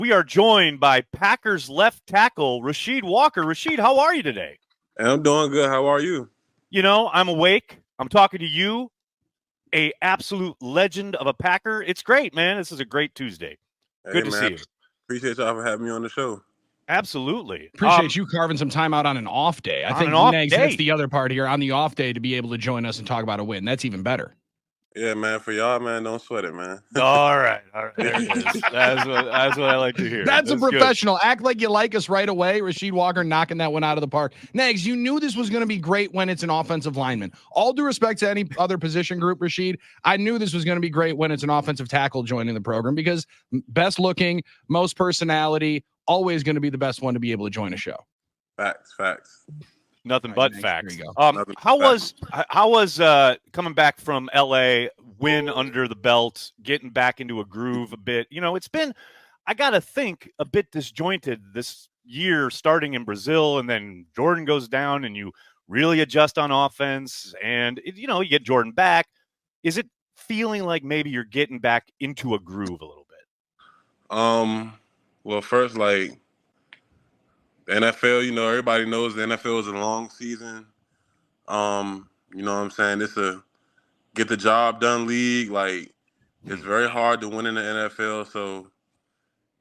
We are joined by Packers left tackle Rasheed Walker. Rasheed, how are you today? I'm doing good. How are you? You know, I'm awake. I'm talking to you, a absolute legend of a Packer. It's great, man. This is a great Tuesday. Good to see you. Appreciate y'all for having me on the show. Absolutely. Appreciate you carving some time out on an off day. I think, Negs, that's the other part here. On the off day, to be able to join us and talk about a win. That's even better. Yeah, man. For y'all, man, don't sweat it, man. All right. There it is. That's what I like to hear. That's a professional. Good. Act like you like us right away. Rasheed Walker knocking that one out of the park. Negs, you knew this was going to be great when it's an offensive lineman. All due respect to any other position group, Rasheed, I knew this was going to be great when it's an offensive tackle joining the program because best looking, most personality, always going to be the best one to be able to join a show. Facts. Nothing but facts. How was coming back from LA, win under the belt, getting back into a groove a bit? You know, it's been, I got to think, a bit disjointed this year, starting in Brazil, and then Jordan goes down and you really adjust on offense, and you get Jordan back. Is it feeling like maybe you're getting back into a groove a little bit? Well, first, like, the NFL, everybody knows the NFL is a long season. You know what I'm saying? It's a get the job done league. Like, it's very hard to win in the NFL. So,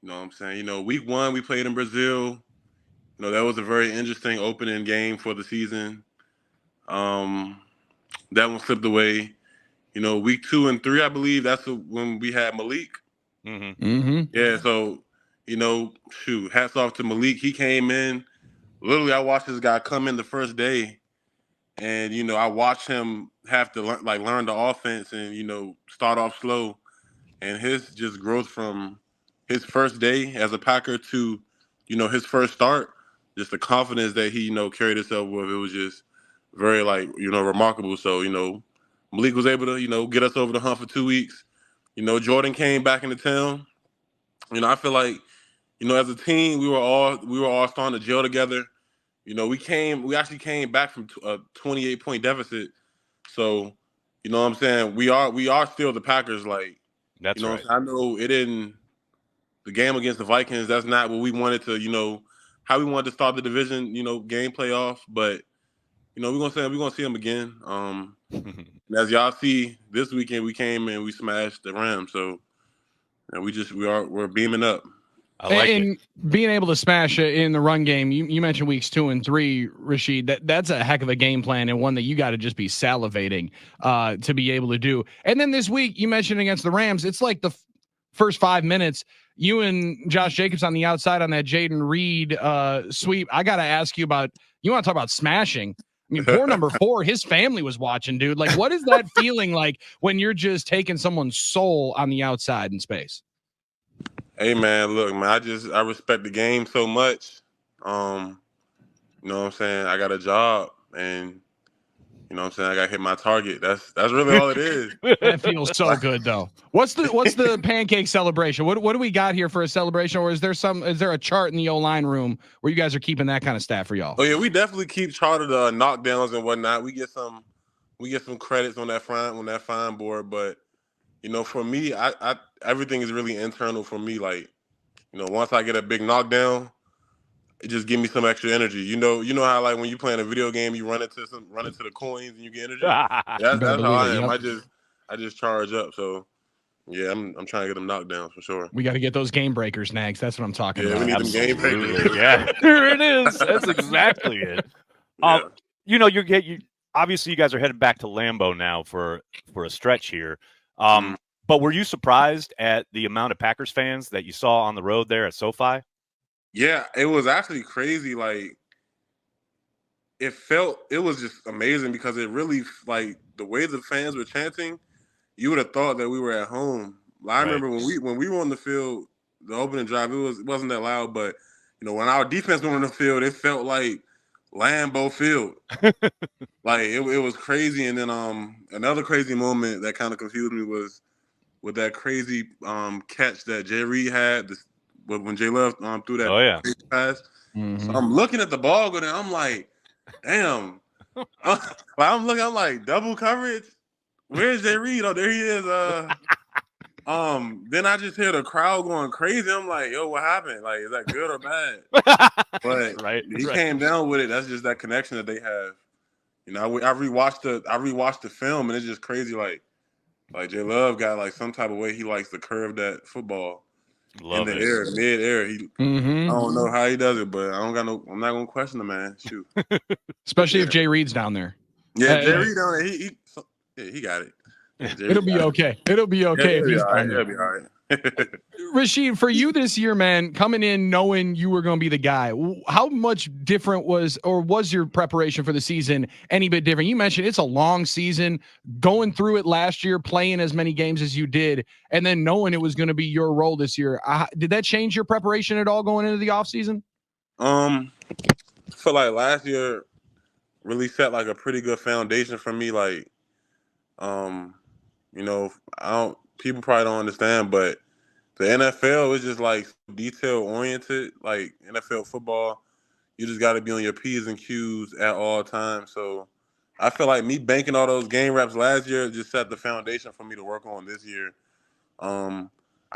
you know what I'm saying? Week 1, we played in Brazil. That was a very interesting opening game for the season. That one slipped away. Week 2 and 3, I believe, that's when we had Malik. Yeah, so hats off to Malik. He came in. Literally, I watched this guy come in the first day, and I watched him have to learn the offense and start off slow. And his just growth from his first day as a Packer to his first start, just the confidence that he carried himself with, it was just very remarkable. So Malik was able to get us over the hump for 2 weeks. Jordan came back into town. I feel like, as a team, we were all starting to gel together. We actually came back from a 28-point deficit. So, what I'm saying? We are still the Packers. Like, that's right. I know it didn't. The game against the Vikings, that's not what we wanted to. How we wanted to start the division. Game playoff. But we're gonna see them again. As y'all see, this weekend we came and we smashed the Rams. So, we're beaming up. And being able to smash it in the run game, you mentioned weeks 2 and 3, Rasheed. That's a heck of a game plan and one that you got to just be salivating to be able to do. And then this week, you mentioned against the Rams, it's like the first 5 minutes, you and Josh Jacobs on the outside on that Jaden Reed sweep. I got to ask you about, you want to talk about smashing. I mean, poor number 4, his family was watching, dude. Like, what is that feeling like when you're just taking someone's soul on the outside in space? Hey man, look, man, I respect the game so much. You know what I'm saying? I got a job and I got to hit my target. That's really all it is. That feels so good though. What's the pancake celebration? What do we got here for a celebration, or is there a chart in the O-line room where you guys are keeping that kind of stat for y'all? Oh yeah, we definitely keep charted knockdowns and whatnot. We get some credits on that fine board, but for me, I everything is really internal for me. Like, once I get a big knockdown, it just gives me some extra energy. You know how like when you playing a video game, you run into the coins and you get energy. That's how I am. Yep. I just charge up. So yeah, I'm trying to get them knockdowns for sure. We got to get those game breakers, Nags. That's what I'm talking about. We need them game breakers. Yeah, there it is. That's exactly it. Yeah. Obviously you guys are headed back to Lambeau now for a stretch here. But were you surprised at the amount of Packers fans that you saw on the road there at SoFi? Yeah, it was actually crazy. Like, it was just amazing because it really, like, the way the fans were chanting, you would have thought that we were at home. I remember when we were on the field, the opening drive, it wasn't that loud, but when our defense went on the field, it felt like Lambeau Field. Like, it was crazy. And then another crazy moment that kind of confused me was with that crazy catch that Jay Reed had when Jay Love threw that pass. Mm-hmm. So I'm looking at the ball and I'm like, damn. I'm like, double coverage? Where's Jay Reed? Oh, there he is. Then I just hear the crowd going crazy. I'm like, yo, what happened? Like, is that good or bad? But he came down with it. That's just that connection that they have. You know, I rewatched the film, and it's just crazy. Like J Love got like some type of way he likes to curve that football in the air, mid air. I don't know how he does it, but I'm not gonna question the man. Shoot, especially if Jay Reed's down there. Yeah, Jay Reed down there. He got it. It'll be okay. It'll be okay if he's down there. It'll be all right. Rasheed, for you this year, man, coming in knowing you were going to be the guy, how much different was your preparation for the season any bit different? You mentioned it's a long season, going through it last year, playing as many games as you did, and then knowing it was going to be your role this year. Did that change your preparation at all going into the offseason? I feel like last year really set like a pretty good foundation for me. Like, you know, people probably don't understand, but the NFL is just like detail oriented. Like NFL football, you just got to be on your P's and Q's at all times. So I feel like me banking all those game reps last year just set the foundation for me to work on this year. I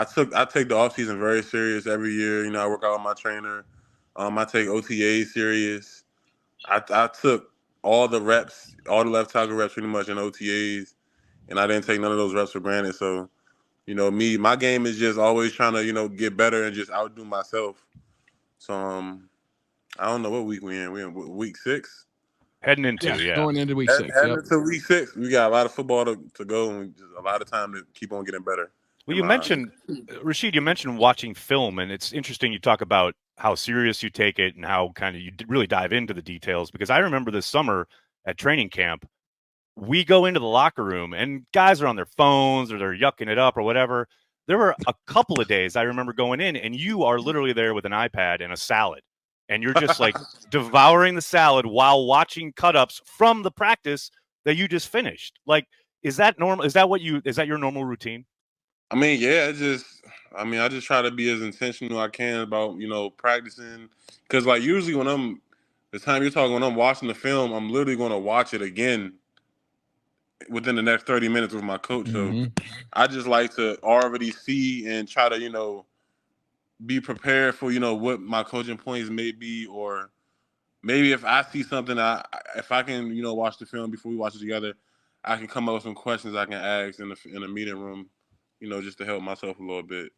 take the offseason very serious every year. You know, I work out with my trainer. I take OTA serious. I took all the reps, all the left tackle reps pretty much in OTAs, and I didn't take none of those reps for granted. So, you know, my game is just always trying to, you know, get better and just outdo myself. So, I don't know what week we're in. We're in week 6? Heading into, going into week 6. Heading into week 6. We got a lot of football to go and just a lot of time to keep on getting better. Well, you mentioned, Rasheed, you mentioned watching film, and it's interesting you talk about how serious you take it and how kind of you really dive into the details, because I remember this summer at training camp, we go into the locker room and guys are on their phones or they're yucking it up or whatever. There were a couple of days I remember going in and you are literally there with an iPad and a salad, and you're just like devouring the salad while watching cut-ups from the practice that you just finished. Like, is that normal? Is that your normal routine? I mean, yeah, I just try to be as intentional as I can about, you know, practicing. Because, like, usually when when I'm watching the film, I'm literally going to watch it again within the next 30 minutes with my coach. So I just like to already see and try to, you know, be prepared for, you know, what my coaching points may be, or maybe if I see something, if I can, you know, watch the film before we watch it together, I can come up with some questions I can ask in the meeting room, you know, just to help myself a little bit.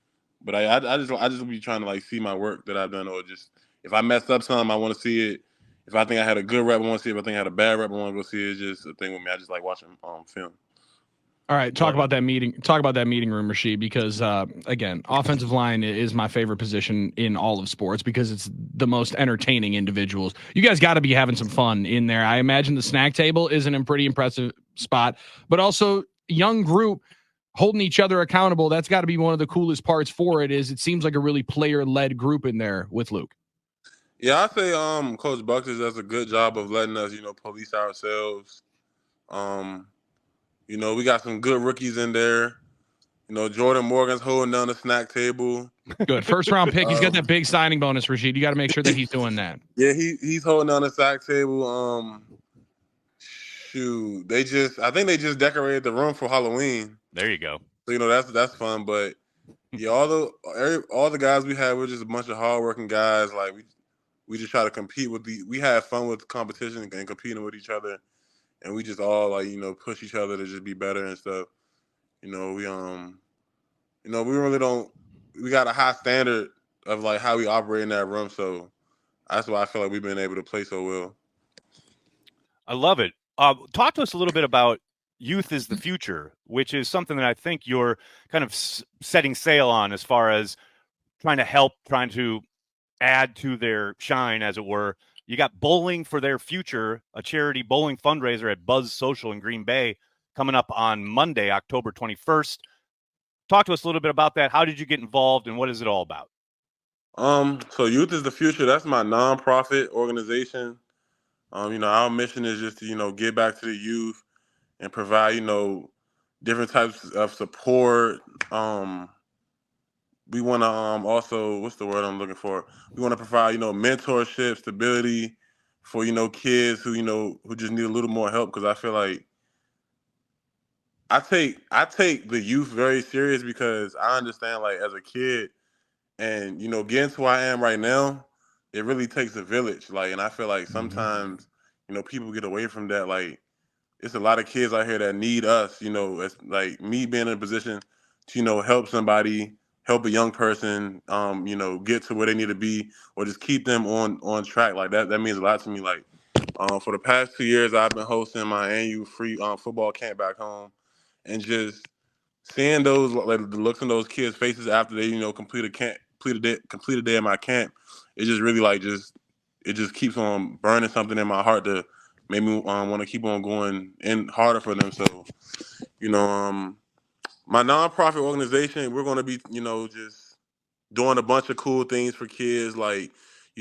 But I just be trying to like see my work that I've done, or just if I messed up something, I want to see it. If I think I had a good rep, I want to see it. If I think I had a bad rep, I want to go see it. It's just a thing with me. I just like watching film. All right, talk about that meeting room, Rasheed, because again, offensive line is my favorite position in all of sports because it's the most entertaining individuals. You guys got to be having some fun in there. I imagine the snack table is in a pretty impressive spot, but also young group holding each other accountable. That's got to be one of the coolest parts for it. It seems like a really player-led group in there with Luke. Yeah, I say Coach Buckers does a good job of letting us, you know, police ourselves. You know, we got some good rookies in there. You know, Jordan Morgan's holding down the snack table. Good. First round pick. He's got that big signing bonus, Rasheed. You got to make sure that he's doing that. Yeah, he's holding down the snack table. Shoot, I think they just decorated the room for Halloween. There you go. So, you know, that's fun. But yeah, all the guys we had were just a bunch of hardworking guys. Like we just try to compete we had fun with competition and competing with each other. And we just all like, you know, push each other to just be better and stuff. You know, we really don't. We got a high standard of like how we operate in that room, so that's why I feel like we've been able to play so well. I love it. Talk to us a little bit about youth is the future, which is something that I think you're kind of setting sail on as far as trying to add to their shine, as it were. You got Bowling for Their Future, a charity bowling fundraiser at Buzz Social in Green Bay, coming up on Monday, October 21st. Talk to us a little bit about that. How did you get involved, and what is it all about? So Youth is the Future, that's my nonprofit organization. You know, our mission is just to, you know, give back to the youth and provide, you know, different types of support. We want to also, what's the word I'm looking for? We want to provide, you know, mentorship, stability for, you know, kids who, you know, who just need a little more help, because I feel like I take the youth very serious because I understand, like, as a kid, and getting to where I am right now, it really takes a village. Like, and I feel like sometimes people get away from that. Like, it's a lot of kids out here that need us. It's like me being in a position to help somebody, help a young person, get to where they need to be, or just keep them on track. Like that means a lot to me. Like, for the past 2 years, I've been hosting my annual free football camp back home, and just seeing those, like, the looks on those kids' faces after they complete a day at my camp, it just really, like, it just keeps on burning something in my heart to make me want to keep on going and harder for them. So my nonprofit organization, we're going to be just doing a bunch of cool things for kids, like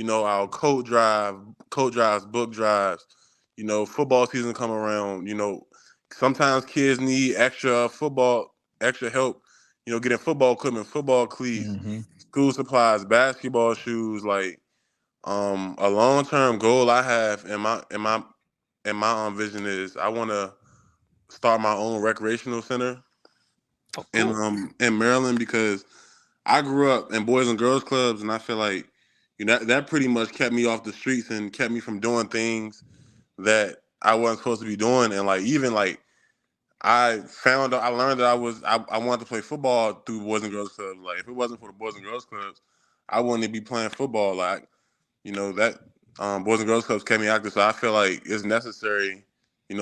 our coat drives, book drives. Football season come around. Sometimes kids need extra help. Getting football equipment, football cleats, school supplies, basketball shoes. Like, a long term goal I have in my vision is I want to start my own recreational center in Maryland, because I grew up in boys and girls clubs, and I feel like that pretty much kept me off the streets and kept me from doing things that I wasn't supposed to be doing. And, like, even like I learned that I wanted to play football through boys and girls clubs. Like, if it wasn't for the boys and girls clubs, I wouldn't be playing football. Like, that boys and girls clubs kept me active. So I feel like it's necessary,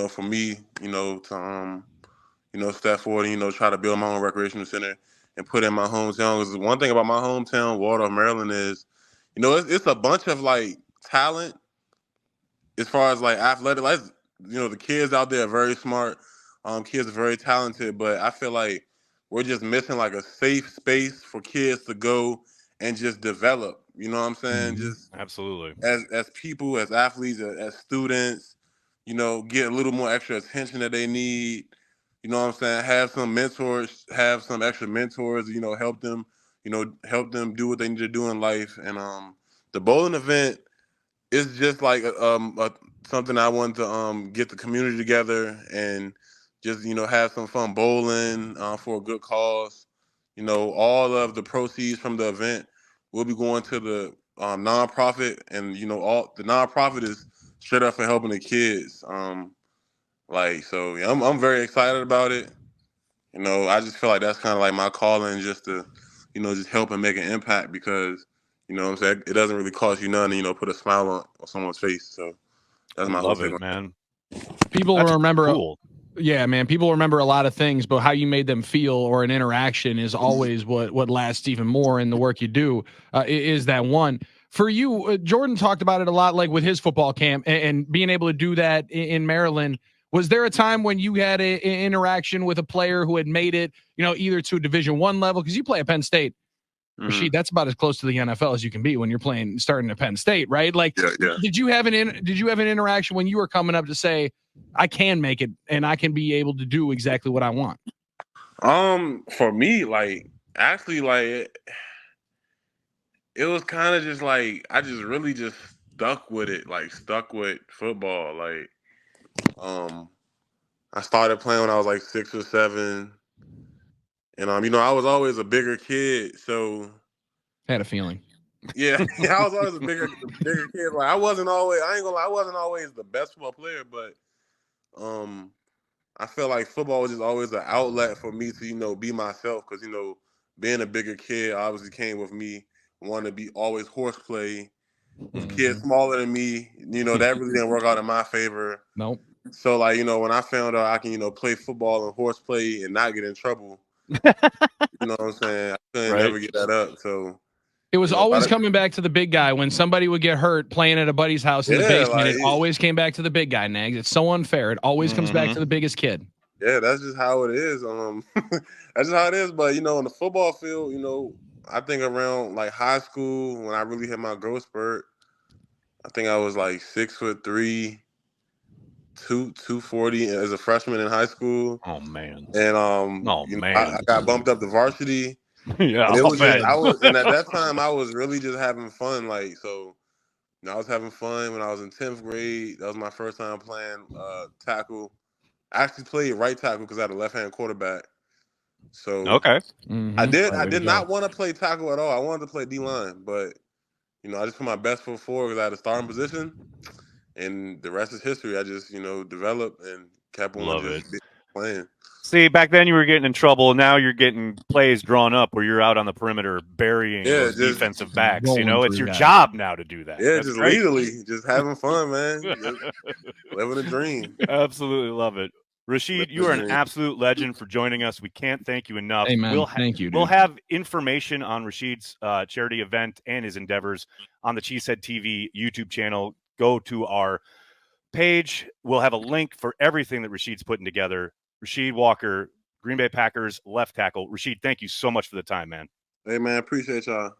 for me, to step forward and try to build my own recreational center and put in my hometown. Because one thing about my hometown, Waldorf, Maryland, is it's a bunch of, like, talent as far as, like, athletic. Like, the kids out there are very smart. Kids are very talented, but I feel like we're just missing, like, a safe space for kids to go and just develop. You know what I'm saying? Just absolutely, as people, as athletes, as students, get a little more extra attention that they need. You know what I'm saying? Have some mentors, have some extra mentors. Help them do what they need to do in life. And the bowling event is just like something I want to get the community together and just have some fun bowling for a good cause. All of the proceeds from the event will be going to the nonprofit, and all the nonprofit is straight up for helping the kids. Like, so yeah, I'm very excited about it. I just feel like that's kind of like my calling, just to just help and make an impact, because what I'm saying, it doesn't really cost you nothing, put a smile on someone's face. So that's my whole love take it, on man. People remember. Cool. Yeah, man. People remember a lot of things, but how you made them feel or an interaction is always what lasts even more in the work you do. Is that one for you? Jordan talked about it a lot, like with his football camp and being able to do that in Maryland. Was there a time when you had an interaction with a player who had made it, either to a Division I level, because you play at Penn State? Rasheed, that's about as close to the NFL as you can be when you're starting at Penn State, right? Like, yeah. did you have an interaction when you were coming up to say, I can make it and I can be able to do exactly what I want? For me, like, actually, like, it was kind of just like I just really just stuck with it, like stuck with football. Like, I started playing when I was like 6 or 7, and I was always a bigger kid, so Had a feeling. yeah, I was always a bigger kid. Like, I wasn't always. I ain't gonna lie, I wasn't always the best football player, but I feel like football was just always an outlet for me to be myself, because being a bigger kid obviously came with me wanting to be always horseplay with kids smaller than me. That really didn't work out in my favor. Nope. So, like, when I found out I can play football and horseplay and not get in trouble, you know what I'm saying, I couldn't never get that up. So it was always coming back to the big guy. When somebody would get hurt playing at a buddy's house in the basement, it always came back to the big guy, Nags. It's so unfair. It always comes back to the biggest kid. Yeah, that's just how it is. That's just how it is. But in the football field, I think around like high school, when I really hit my growth spurt, I think I was like 6'3", 240 as a freshman in high school. Oh man. And I got bumped up to varsity. Yeah, and it was just, and at that time I was really just having fun. Like, so I was having fun when I was in 10th grade. That was my first time playing tackle. I actually played right tackle because I had a left-hand quarterback. So okay, I did not want to play tackle at all. I wanted to play D-line, but you know, I just put my best foot forward because I had a starting position, and the rest is history. I just, you know, developed and kept on playing. See, back then you were getting in trouble. Now you're getting plays drawn up where you're out on the perimeter burying those defensive backs. You know, it's your job now to do that. Yeah, That's just great. legally, just having fun, man. Living a dream. Absolutely love it. Rasheed, you are an absolute legend for joining us. We can't thank you enough. Hey, man, thank you, dude. We'll have information on Rasheed's charity event and his endeavors on the Cheesehead TV YouTube channel. Go to our page. We'll have a link for everything that Rasheed's putting together. Rasheed Walker, Green Bay Packers left tackle. Rasheed, thank you so much for the time, man. Hey, man, appreciate y'all.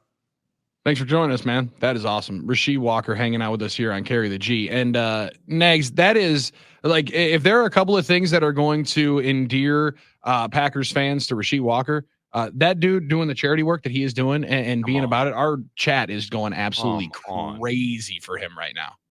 Thanks for joining us, man. That is awesome. Rasheed Walker hanging out with us here on Carry the G. And Nags, that is like, if there are a couple of things that are going to endear Packers fans to Rasheed Walker, that dude doing the charity work that he is doing and being about it, our chat is going absolutely crazy for him right now.